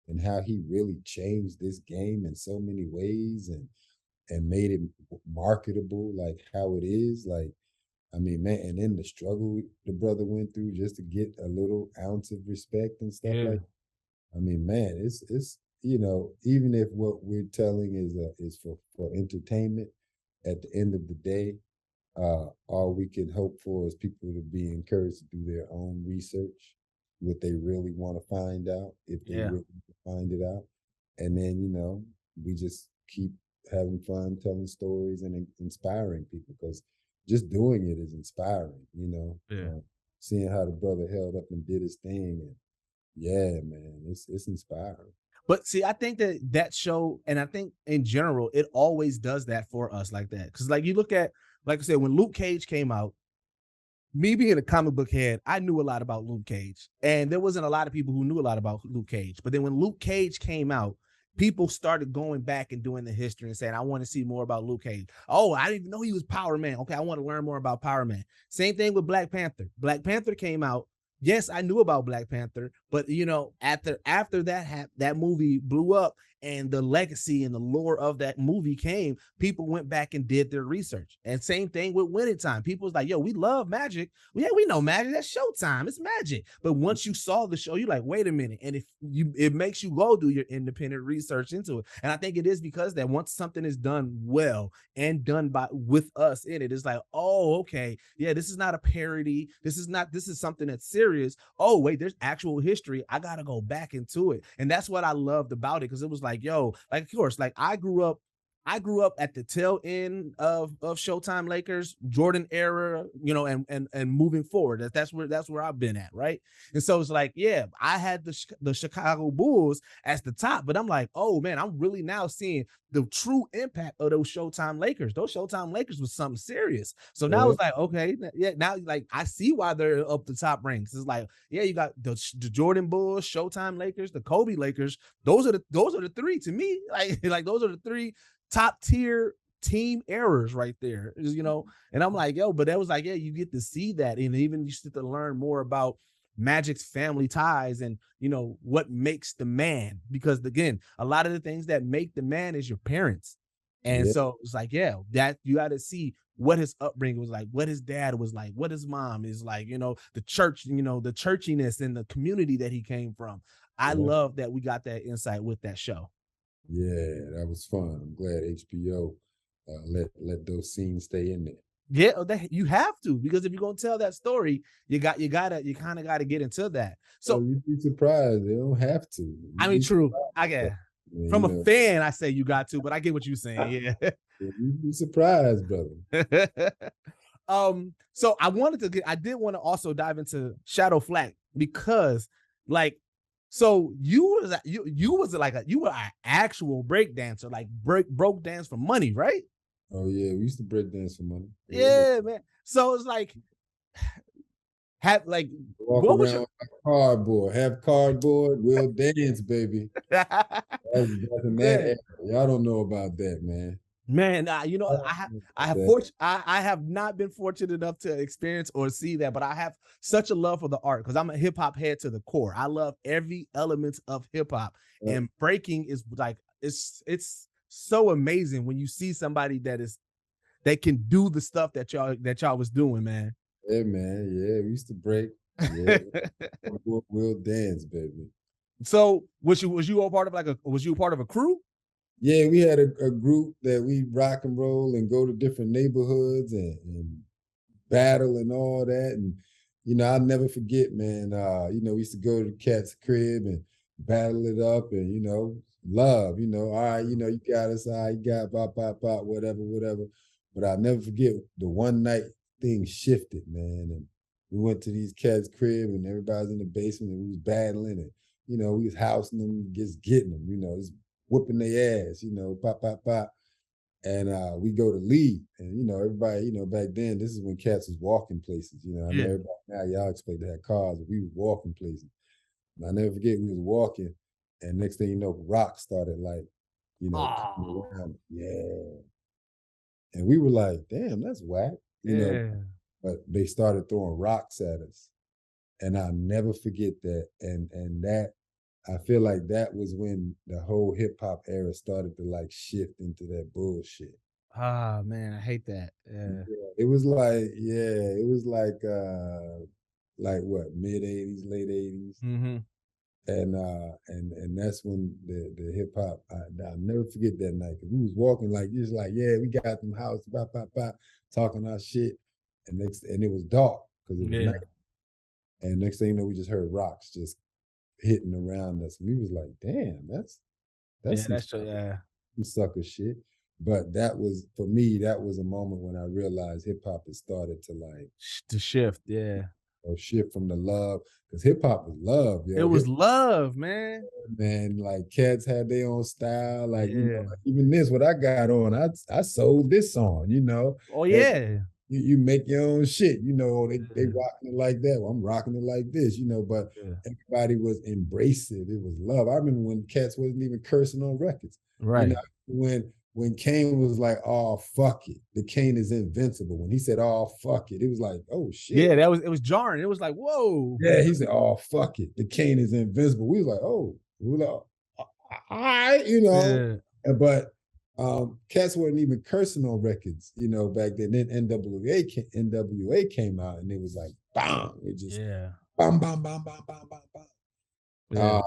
and how he really changed this game in so many ways and made it marketable like how it is. Like, I mean, man, and then the struggle the brother went through just to get a little ounce of respect and stuff like that. I mean, man, it's you know, even if what we're telling is for entertainment, at the end of the day, all we can hope for is people to be encouraged to do their own research, what they really want to find out, if they really find it out. And then, you know, we just keep having fun telling stories and inspiring people, because just doing it is inspiring, you know. Seeing how the brother held up and did his thing, and yeah, man, it's inspiring.
But see, I think that show, and I think in general, it always does that for us like that. Because like you look at, like I said, when Luke Cage came out, me being a comic book head, I knew a lot about Luke Cage. And there wasn't a lot of people who knew a lot about Luke Cage. But then when Luke Cage came out, people started going back and doing the history and saying, I want to see more about Luke Cage. Oh, I didn't even know he was Power Man. Okay, I want to learn more about Power Man. Same thing with Black Panther. Black Panther came out. yes, I knew about Black Panther, but you know, after that movie blew up and the legacy and the lore of that movie came, people went back and did their research. And same thing with Winning Time. People was like, yo, we love magic. Well, yeah, we know magic. That's Showtime. It's magic. But once you saw the show, you're like, wait a minute. And it makes you go do your independent research into it. And I think it is because that once something is done well and done with us in it, it's like, oh, okay, yeah, this is not a parody. This is something that's serious. Oh, wait, there's actual history. I gotta go back into it. And that's what I loved about it, because it was like, yo, like, of course, like I grew up at the tail end of Showtime Lakers, Jordan era, you know, and moving forward. That's where I've been at, right? And so it's like, yeah, I had the Chicago Bulls as the top, but I'm like, oh man, I'm really now seeing the true impact of those Showtime Lakers. Those Showtime Lakers was something serious. So now it's like, okay, yeah, now like I see why they're up the top ranks. It's like, yeah, you got the Jordan Bulls, Showtime Lakers, the Kobe Lakers. Those are the three to me. Like those are the three top tier team errors right there, you know. And I'm like, yo, but that was like, yeah, you get to see that, and even you get to learn more about Magic's family ties and, you know, what makes the man, because again, a lot of the things that make the man is your parents. And so it's like, yeah, that you got to see what his upbringing was like, what his dad was like, what his mom is like, you know, the church, you know, the churchiness and the community that he came from. I love that we got that insight with that show.
Yeah, that was fun. I'm glad HBO let those scenes stay in there.
Yeah, you have to, because if you're gonna tell that story, you kind of gotta get into that. So
you'd be surprised. They don't have to.
I mean, true. I get from a fan, I say you got to, but I get what you're saying. Yeah.
You'd be surprised, brother.
So I did want to also dive into Shadow Flack, because like, so you were an actual break dancer, like broke dance for money, right?
Oh yeah, we used to break dance for money.
Yeah, man. So it's like,
walk
what
around
was your
with cardboard, have cardboard, we'll dance, baby. That's in that era. Y'all don't know about that, man.
Man, you know, I have not been fortunate enough to experience or see that, but I have such a love for the art, because I'm a hip hop head to the core. I love every element of hip hop, and breaking is like, it's so amazing when you see somebody that can do the stuff that y'all was doing, man.
Yeah, man. Yeah, we used to break. Yeah, we'll dance, baby.
So was you a part of a crew?
Yeah, we had a group that we rock and roll and go to different neighborhoods and battle and all that. And, you know, I'll never forget, man, you know, we used to go to the cat's crib and battle it up and, you know, love, you know, all right, you know, you got us, all right, you got pop, whatever. But I'll never forget the one night things shifted, man. And we went to these cats' crib and everybody's in the basement and we was battling and, you know, we was housing them, just getting them, you know, just whooping their ass, you know, pop. And we go to leave. And, you know, everybody, you know, back then, this is when cats was walking places. You know, I know everybody now, y'all expect to have cars, but we was walking places. And I never forget, we was walking, and next thing you know, rocks started like, you know, coming around. Yeah. And we were like, damn, that's whack. You know, but they started throwing rocks at us. And I'll never forget that. And that, I feel like that was when the whole hip hop era started to like shift into that bullshit.
Ah, man, I hate that. Yeah.
It was like, what, mid 80s, late 80s.
Mm-hmm.
And that's when the hip hop, I'll never forget that night, because we was walking like, just like, yeah, we got them house, talking our shit. And it was dark because it was night. And next thing you know, we just heard rocks just hitting around us. We was like, damn, that's some sucker shit. But that was, for me, that was a moment when I realized hip hop had started to like
shift,
or shift from the love, because hip hop was love, yo.
It was love, man.
Man, like cats had their own style, like you know, like even this, what I got on, I sold this song, you know.
Oh yeah.
You make your own shit, you know, they rocking it like that. Well, I'm rocking it like this, you know, but everybody was embracing it. It was love. I remember when cats wasn't even cursing on records.
Right.
You know, when Kane was like, "Oh fuck it," the Kane is invincible. When he said, "Oh fuck it," it was like, "Oh shit."
Yeah, it was jarring. It was like, whoa.
Yeah, he said, "Oh fuck it," the Kane is invincible. We was like, "Oh," we were like, all right, But cats weren't even cursing on records, back then. Then NWA came out, and it was like, bam, it just bam, bam, bam, bam, bam, bam, bam.
Yeah.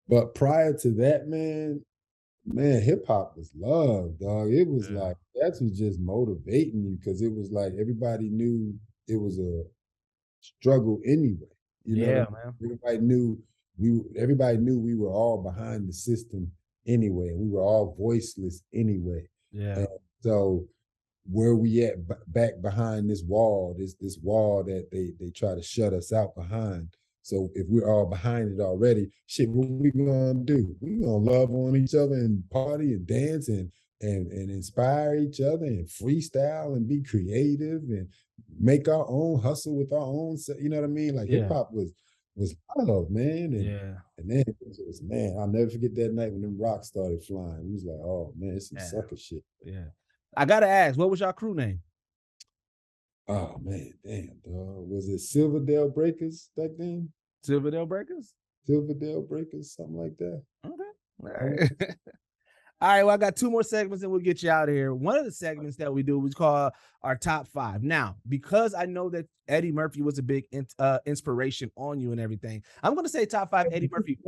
But prior to that, man, hip hop was love, dog. It was like that was just motivating you because it was like everybody knew it was a struggle anyway. You know what I mean?
Man.
Everybody knew we were all behind the system anyway. We were all voiceless anyway.
Yeah.
And so where we at back behind this wall, this wall that they try to shut us out behind. So if we're all behind it already, shit, what we gonna do? We gonna love on each other and party and dance and inspire each other and freestyle and be creative and make our own hustle with our own. You know what I mean? Like hip hop was love, man. And then it was just, man, I'll never forget that night when them rocks started flying. We was like, oh man, it's some sucker shit.
Yeah. I gotta ask, what was your crew name?
Oh man, damn, dog. Was it Silverdale Breakers back then?
Silverdale Breakers?
Silverdale Breakers, something like that.
Okay. All right. All right, well, I got 2 more segments and we'll get you out of here. One of the segments that we do we call our top 5. Now, because I know that Eddie Murphy was a big inspiration on you and everything, I'm going to say top 5 Eddie Murphy.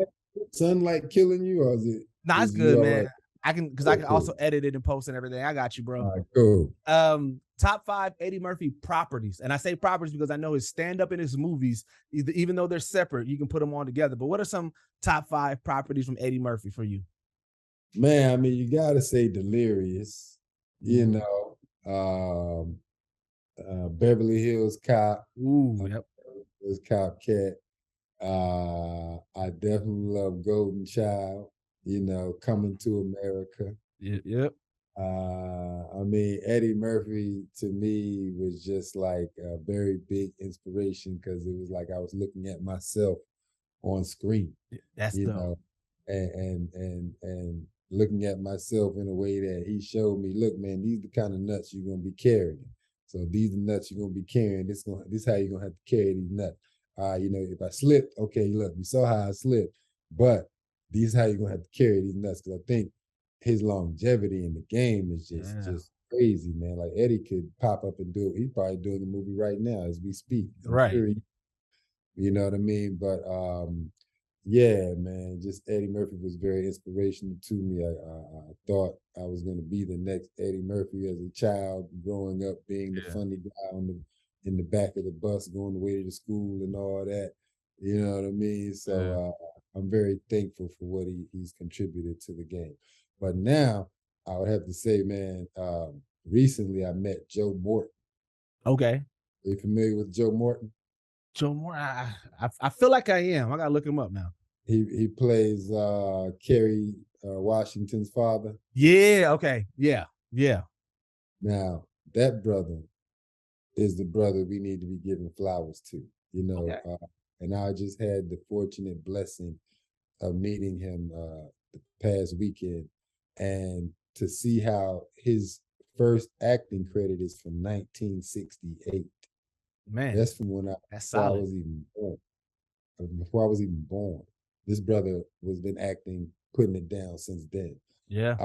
Sunlight killing you, or is it?
Nah, it's good, man.
Right?
I can also edit it and post and everything. I got you, bro.
All right, cool.
Top 5 Eddie Murphy properties. And I say properties because I know his stand-up and his movies, even though they're separate, you can put them all together. But what are some top 5 properties from Eddie Murphy for you?
Man, I mean, you gotta say Delirious, Beverly Hills Cop.
Ooh, yep.
Was Cop Cat. I definitely love Golden Child, Coming to America.
Yep.
I mean, Eddie Murphy to me was just like a very big inspiration because it was like I was looking at myself on screen.
That's dope.
And looking at myself in a way that he showed me, look, man, these are the kind of nuts you're gonna be carrying. So these are the nuts you're gonna be carrying. This is how you're gonna have to carry these nuts. If I slipped, okay, look, we saw how I slipped, but these is how you're gonna have to carry these nuts. Because I think his longevity in the game is just crazy, man. Like Eddie could pop up and do it. He's probably doing the movie right now as we speak.
Right.
Sure you know what I mean? But yeah, man, just Eddie Murphy was very inspirational to me. I thought I was going to be the next Eddie Murphy as a child, growing up, being the funny guy in the back of the bus, going the way to school and all that. You know what I mean? So I'm very thankful for what he's contributed to the game. But now I would have to say, man, recently I met Joe Morton.
Okay.
Are you familiar with Joe Morton?
Joe Morton, I feel like I am. I gotta look him up now.
He plays Kerry Washington's father.
Yeah. Okay. Yeah.
Now that brother is the brother we need to be giving flowers to. And I just had the fortunate blessing of meeting him the past weekend, and to see how his first acting credit is from 1968.
Man,
that's from when I was even born. Before I was even born, this brother was been acting, putting it down since then.
Yeah.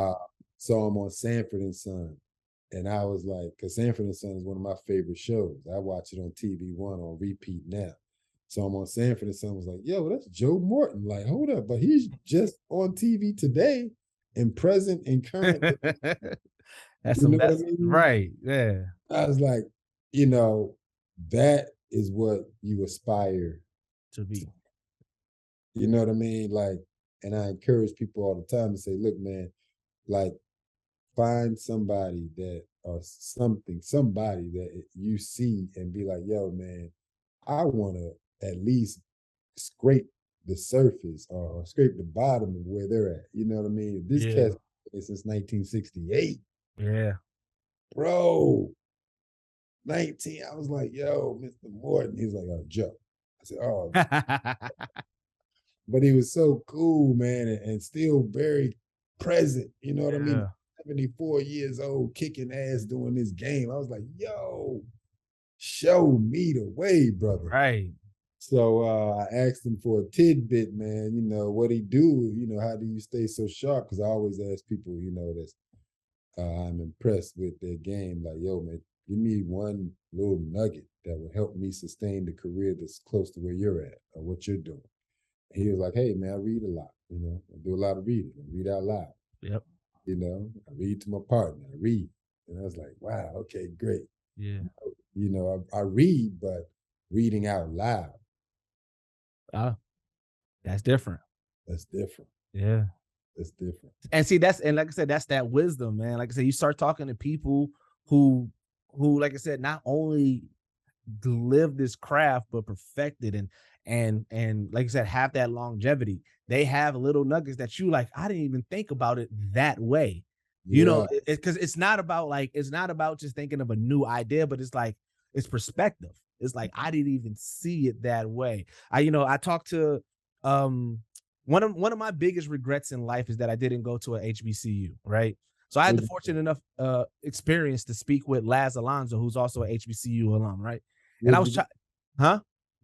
Saw him on Sanford and Son, and I was like, because Sanford and Son is one of my favorite shows. I watch it on TV1 on repeat now. So I'm on Sanford and Son, was like, yo, that's Joe Morton. Like, hold up, but he's just on TV today and present and current.
That's some best, right? Yeah.
I was like, that is what you aspire
to be.
You know what I mean? Like, and I encourage people all the time to say, look, man, like, find somebody that or somebody that you see and be like, yo, man, I want to at least scrape the surface or scrape the bottom of where they're at. You know what I mean? This cat's been since 1968.
Yeah.
Bro, 19. I was like, yo, Mr. Morton. He's like, oh, Joe. I said, oh. But he was so cool, man, and still very present. You know what I mean? 74 years old, kicking ass doing this game. I was like, yo, show me the way, brother.
Right.
So I asked him for a tidbit, man. You know what he do. You know, how do you stay so sharp? Because I always ask people, you know, that's I'm impressed with their game. Like, yo, man, give me one little nugget that will help me sustain the career that's close to where you're at or what you're doing. And he was like, hey, man, I read a lot. You know, I do a lot of reading. I read out loud.
Yep.
You know, I read to my partner. I read. And I was like, wow, okay, great.
Yeah.
You know, I read, but reading out loud.
That's different.
That's different.
Yeah.
That's different.
And see, and like I said, that's that wisdom, man. Like I said, you start talking to people who, like I said, not only live this craft but perfect it, and like I said, have that longevity. They have little nuggets that you like, I didn't even think about it that way. You know, because it's not about just thinking of a new idea, but it's like it's perspective. It's like I didn't even see it that way. I talked to one of my biggest regrets in life is that I didn't go to a HBCU, right? So I had the fortunate enough experience to speak with Laz Alonso, who's also an HBCU alum, right? And I was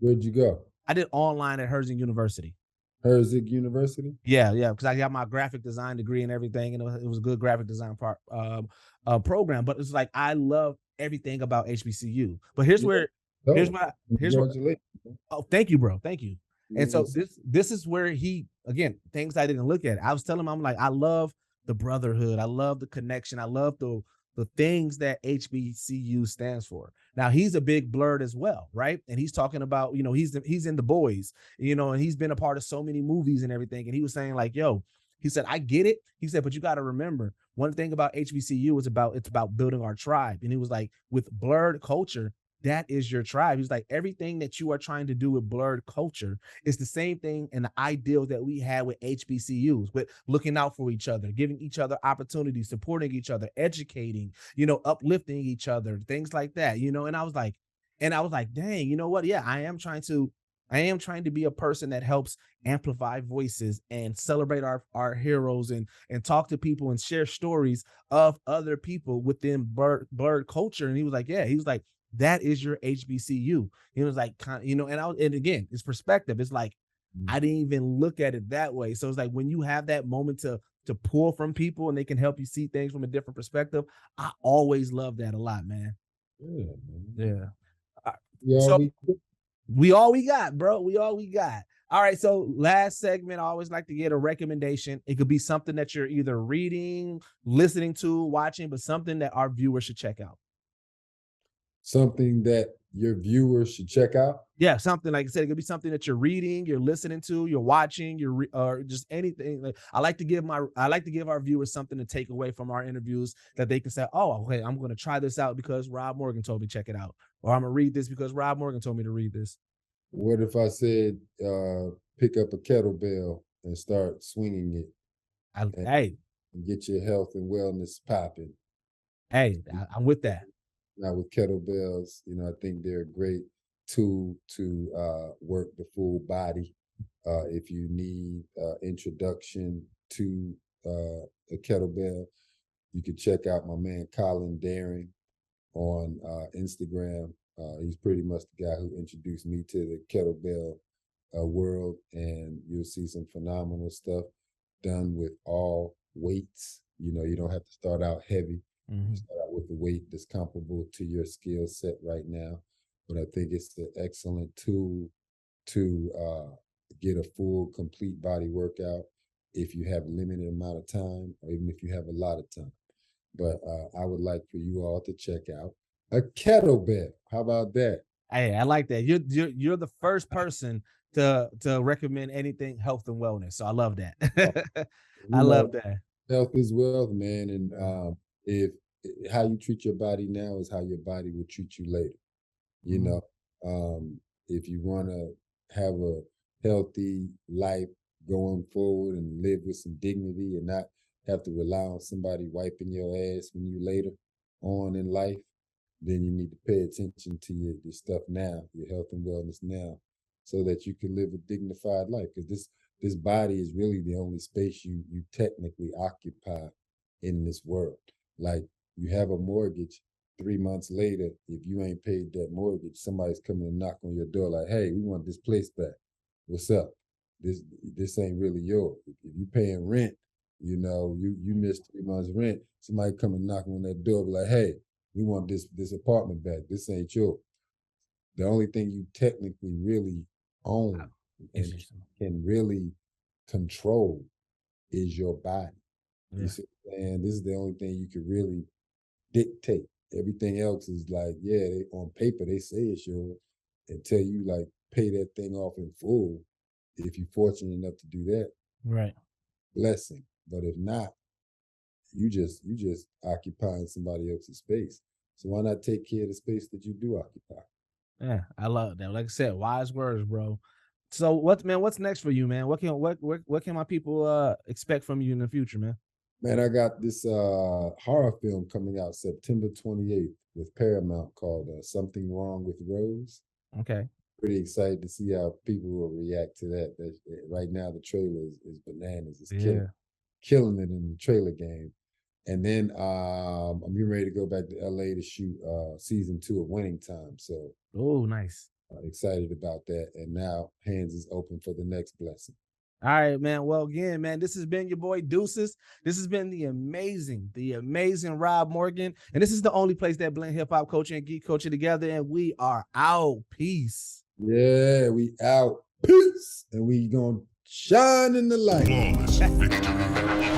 Where'd you go?
I did online at Herzing University.
Herzing University?
Yeah, because I got my graphic design degree and everything, and it was a good graphic design program. But it's like I love everything about HBCU. But here's what. Oh, thank you, bro. Thank you. And so this is where things I didn't look at. I was telling him, I'm like, I love the brotherhood. I love the connection. I love the things that HBCU stands for. Now he's a big Blurred as well, right? And he's talking about, he's in The Boys, and he's been a part of so many movies and everything. And he was saying like, yo, he said, I get it. He said, but you got to remember one thing about HBCU is it's about building our tribe. And he was like, with Blurred culture, that is your tribe. He's like, everything that you are trying to do with Blurred culture is the same thing and the ideals that we had with HBCUs, with looking out for each other, giving each other opportunities, supporting each other, educating, uplifting each other, things like that, and I was like, dang, you know what? Yeah, I am trying to be a person that helps amplify voices and celebrate our heroes and talk to people and share stories of other people within Blurred culture. And he was like, that is your HBCU. He was like, and again, it's perspective. It's like, I didn't even look at it that way. So it's like when you have that moment to pull from people and they can help you see things from a different perspective, I always love that a lot, man. Yeah. We all we got, bro. We all we got. All right. So last segment, I always like to get a recommendation. It could be something that you're either reading, listening to, watching, but something that our viewers should check out.
Something that your viewers should check out?
Yeah, something like I said, it could be something that you're reading, you're listening to, you're watching, or just anything. Like, I like to give our viewers something to take away from our interviews that they can say, oh, okay, I'm going to try this out because Rob Morgan told me check it out, or I'm going to read this because Rob Morgan told me to read this.
What if I said pick up a kettlebell and start swinging it? And get your health and wellness popping.
Hey, I'm with that.
Now with kettlebells, I think they're a great tool to work the full body. If you need introduction to a kettlebell, you can check out my man Colin Daring on Instagram. He's pretty much the guy who introduced me to the kettlebell world, and you'll see some phenomenal stuff done with all weights. You don't have to start out heavy. You start out with a weight that's comparable to your skill set right now. But I think it's an excellent tool to get a full, complete body workout if you have a limited amount of time, or even if you have a lot of time. But I would like for you all to check out a kettlebell. How about that?
Hey, I like that. You're the first person to recommend anything health and wellness. So I love that. I love that.
Health is wealth, man. And if how you treat your body now is how your body will treat you later. If you want to have a healthy life going forward and live with some dignity and not have to rely on somebody wiping your ass when you later on in life, then you need to pay attention to your stuff now, your health and wellness now, so that you can live a dignified life. Because this body is really the only space you technically occupy in this world. Like you have a mortgage, 3 months later, if you ain't paid that mortgage, somebody's coming to knock on your door like, hey, we want this place back. What's up? This ain't really yours. If you paying rent, you know, you missed 3 months rent, somebody come and knock on that door, be like, hey, we want this apartment back. This ain't yours. The only thing you technically really own and can really control is your body.
Yeah.
You see what I'm saying? This is the only thing you can really dictate. Everything else is like, yeah, they on paper they say it's yours until you like pay that thing off in full. If you're fortunate enough to do that,
Right.
blessing. But if not, you just occupying somebody else's space. So why not take care of the space that you do occupy?
Yeah, I love that. Like I said, wise words, bro. So what's next for you, man? What can my people expect from you in the future, man?
Man, I got this horror film coming out September 28th with Paramount called Something Wrong with Rose.
Okay.
Pretty excited to see how people will react to that. Right now, the trailer is bananas. It's killing it in the trailer game. And then I'm getting ready to go back to LA to shoot season 2 of Winning Time. So,
nice.
Excited about that. And now hands is open for the next blessing.
All right, man. Well, again, man, this has been your boy Deuces. This has been the amazing Rob Morgan. And this is the only place that blend hip hop culture and geek culture together. And we are out. Peace.
Yeah, we out. Peace. And we gonna shine in the light.
Flawless victory.